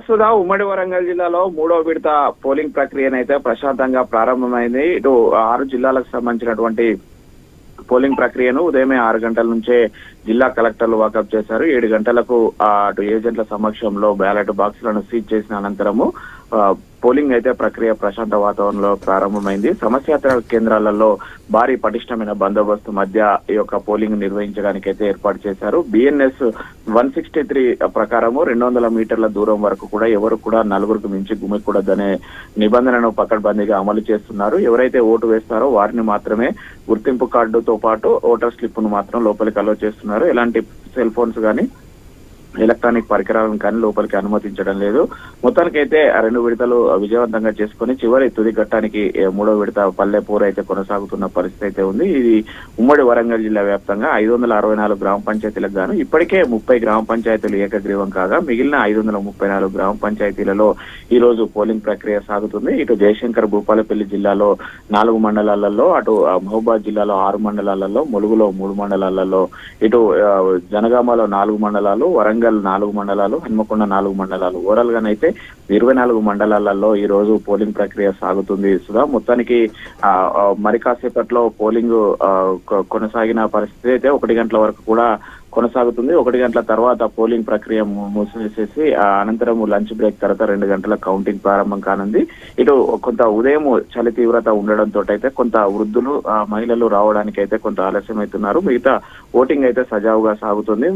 సుధా ఉమ్మడి వరంగల్ జిల్లాలో మూడో విడత పోలింగ్ ప్రక్రియనైతే ప్రశాంతంగా ప్రారంభమైంది. ఇటు 6 జిల్లాలకు సంబంధించినటువంటి పోలింగ్ ప్రక్రియను ఉదయమే 6 గంటల నుంచే జిల్లా కలెక్టర్లు వాకప్ చేశారు. 7 గంటలకు అటు ఏజెంట్ల సమక్షంలో బ్యాలెట్ బాక్సులను సీజ్ చేసిన అనంతరము పోలింగ్ అయితే ప్రక్రియ ప్రశాంత వాతావరణంలో ప్రారంభమైంది. సమస్యాత్మక కేంద్రాలలో భారీ పటిష్టమైన బందోబస్తు మధ్య ఈ యొక్క పోలింగ్ నిర్వహించడానికి అయితే ఏర్పాటు చేశారు. బిఎన్ఎస్ 163 ప్రకారము 200 మీటర్ల దూరం వరకు కూడా ఎవరు కూడా నలుగురికి మించి గుమికూడదనే నిబంధనను పకడ్బందీగా అమలు చేస్తున్నారు. ఎవరైతే ఓటు వేస్తారో వారిని మాత్రమే గుర్తింపు కార్డుతో పాటు ఓటర్ స్లిప్ ను మాత్రం లోపలికి అలో చేస్తున్నారు. ఎలాంటి సెల్ ఫోన్స్ కానీ ఎలక్ట్రానిక్ పరికరాలను కానీ లోపలికి అనుమతించడం లేదు. మొత్తానికైతే 2 విడతలు విజయవంతంగా చేసుకుని చివరి తుది ఘట్టానికి 3వ విడత పల్లె పోరు అయితే కొనసాగుతున్న పరిస్థితి అయితే ఉంది. ఇది ఉమ్మడి వరంగల్ జిల్లా వ్యాప్తంగా 564 గ్రామ పంచాయతీలకు గాను ఇప్పటికే 30 గ్రామ పంచాయతీలు ఏకగ్రీవం కాగా మిగిలిన 534 గ్రామ పంచాయతీలలో ఈ రోజు పోలింగ్ ప్రక్రియ సాగుతుంది. ఇటు జయశంకర్ భూపాలపల్లి జిల్లాలో 4 మండలాలలో, అటు మహబూబాద్ జిల్లాలో 6 మండలాలలో, ములుగులో 3 మండలాలలో, ఇటు జనగామలో 4 మండలాలు, వరంగల్ 4 మండలాలు, హన్మకొండ 4 మండలాలు, ఓవరాల్ గానైతే 24 మండలాలలో ఈ రోజు పోలింగ్ ప్రక్రియ సాగుతుంది. సుధా మొత్తానికి మరి కాసేపట్లో పోలింగ్ కొనసాగిన పరిస్థితి అయితే 1 గంటల వరకు కూడా కొనసాగుతుంది. 1 గంటల తర్వాత పోలింగ్ ప్రక్రియ మూసివేసేసి అనంతరం లంచ్ బ్రేక్ తర్వాత 2 గంటల కౌంటింగ్ ప్రారంభం కానుంది. ఇటు కొంత ఉదయం చలి తీవ్రత ఉండడంతో అయితే కొంత వృద్ధులు మహిళలు రావడానికి అయితే కొంత ఆలస్యం అవుతున్నారు. మిగతా ఓటింగ్ అయితే సజావుగా సాగుతుంది.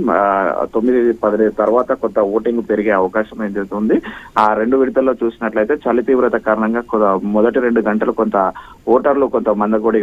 9-10 తర్వాత కొంత ఓటింగ్ పెరిగే అవకాశం అయితే ఉంది. ఆ 2 విడతల్లో చూసినట్లయితే చలి తీవ్రత కారణంగా మొదటి 2 గంటలు కొంత ఓటర్లు కొంత మందకొడి